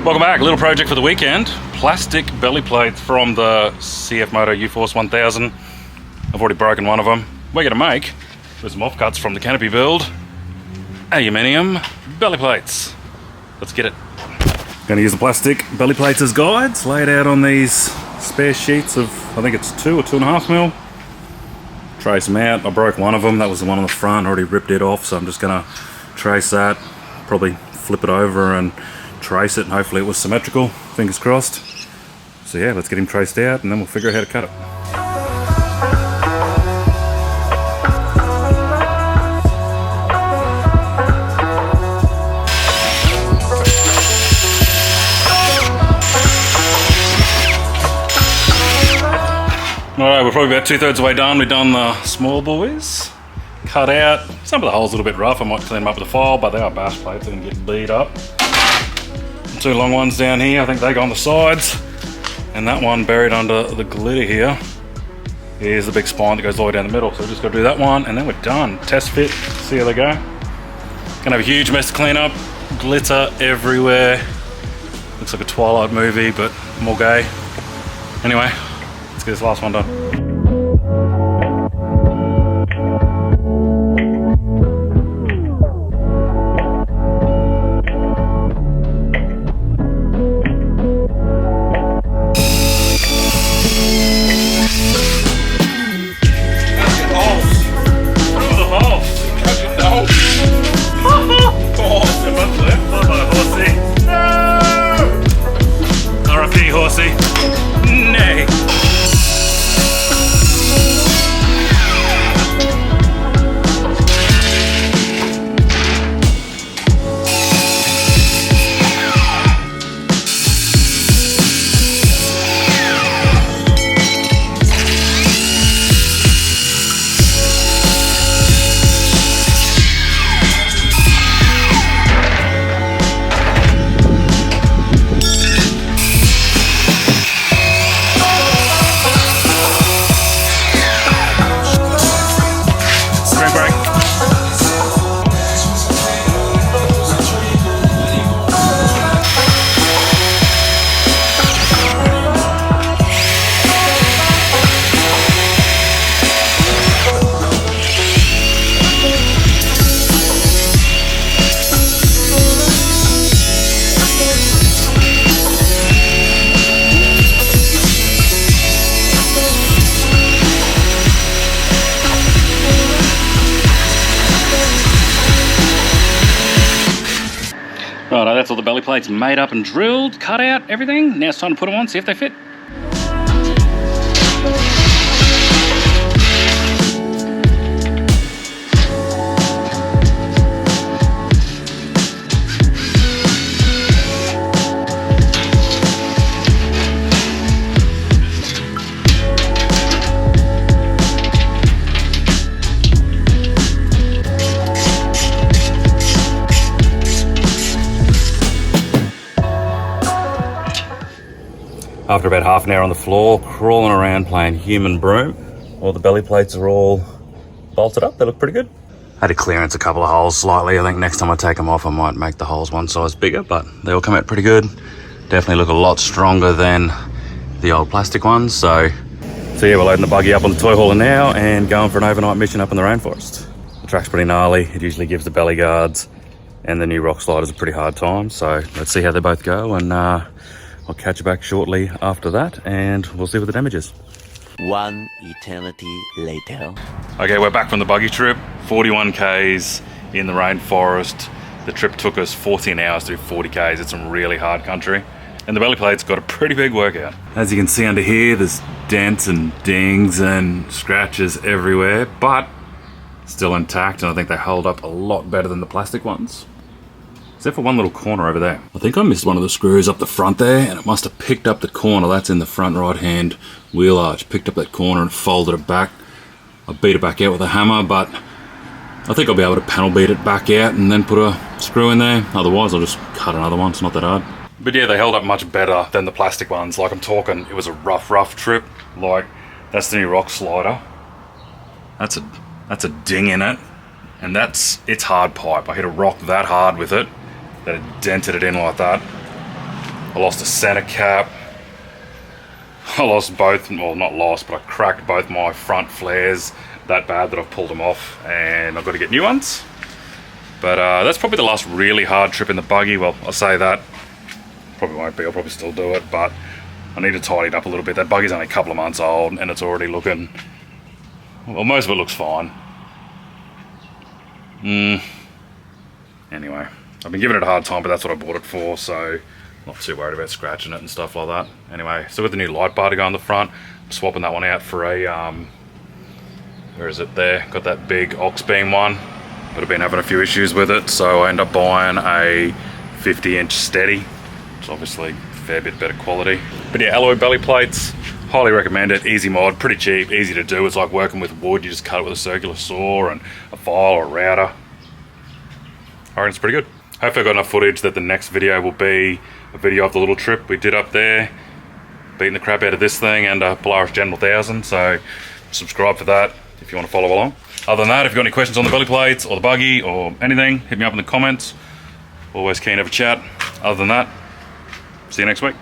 Welcome back. Little project for the weekend. Plastic belly plates from the CF Moto UForce 1000. I've already broken one of them. We're going to make, with some offcuts from the canopy build, aluminium belly plates. Let's get it. Going to use the plastic belly plates as guides, laid out on these spare sheets of, I think it's 2 or 2.5 mil. Trace them out. I broke one of them. That was the one on the front. I already ripped it off, so I'm just going to trace that, probably flip it over and trace it, and hopefully it was symmetrical, fingers crossed. So yeah, let's get him traced out and then we'll figure out how to cut it. Alright, we're probably about 2/3 of the way done. We've done the small boys, cut out. Some of the holes a little bit rough. I might clean them up with a file, but they are bash plates, they can get beat up. 2 long ones down here, I think they go on the sides, and that one buried under the glitter here is the big spine that goes all the way down the middle. So we've just got to do that one and then we're done. Test fit, see how they go. Gonna have a huge mess to clean up, glitter everywhere. Looks like a Twilight movie, but more gay. Anyway, let's get this last one done. Horsey. Nay. Right, that's all the belly plates made up and drilled, cut out, everything. Now it's time to put them on, see if they fit. After about half an hour on the floor, crawling around playing human broom, all the belly plates are all bolted up. They look pretty good. I had to clearance a couple of holes slightly. I think next time I take them off, I might make the holes one size bigger, but they all come out pretty good. Definitely look a lot stronger than the old plastic ones. So yeah, we're loading the buggy up on the toy hauler now and going for an overnight mission up in the rainforest. The track's pretty gnarly. It usually gives the belly guards and the new rock sliders a pretty hard time. So let's see how they both go, and I'll catch you back shortly after that and we'll see what the damage is. One eternity later. Okay, we're back from the buggy trip. 41 Ks in the rainforest. The trip took us 14 hours to do 40 Ks. It's some really hard country. And the belly plate's got a pretty big workout. As you can see under here, there's dents and dings and scratches everywhere, but still intact, and I think they hold up a lot better than the plastic ones. Except for one little corner over there. I think I missed one of the screws up the front there, and it must have picked up the corner. That's in the front right hand wheel arch. Picked up that corner and folded it back. I beat it back out with a hammer, but I think I'll be able to panel beat it back out and then put a screw in there. Otherwise I'll just cut another one, it's not that hard. But yeah, they held up much better than the plastic ones. Like, I'm talking, it was a rough trip. Like, that's the new rock slider. That's a ding in it. And it's hard pipe. I hit a rock that hard with it that it dented it in like that. I lost a center cap. I lost both, well not lost, but I cracked both my front flares that bad that I've pulled them off, and I've got to get new ones. But that's probably the last really hard trip in the buggy. Well, I'll say that. Probably won't be, I'll probably still do it, but I need to tidy it up a little bit. That buggy's only a couple of months old and it's already looking, well, most of it looks fine. Anyway, I've been giving it a hard time, but that's what I bought it for, so not too worried about scratching it and stuff like that. Anyway, so with the new light bar to go on the front, I'm swapping that one out for a, where is it there? Got that big ox beam one, but I've been having a few issues with it, so I end up buying a 50-inch steady, which is obviously a fair bit better quality. But yeah, alloy belly plates, highly recommend it. Easy mod, pretty cheap, easy to do. It's like working with wood. You just cut it with a circular saw and a file or a router. I reckon it's pretty good. Hopefully I got enough footage that the next video will be a video of the little trip we did up there, beating the crap out of this thing and a Polaris Gen 1000, so subscribe for that if you want to follow along. Other than that, if you've got any questions on the belly plates or the buggy or anything, hit me up in the comments. Always keen to have a chat. Other than that, see you next week.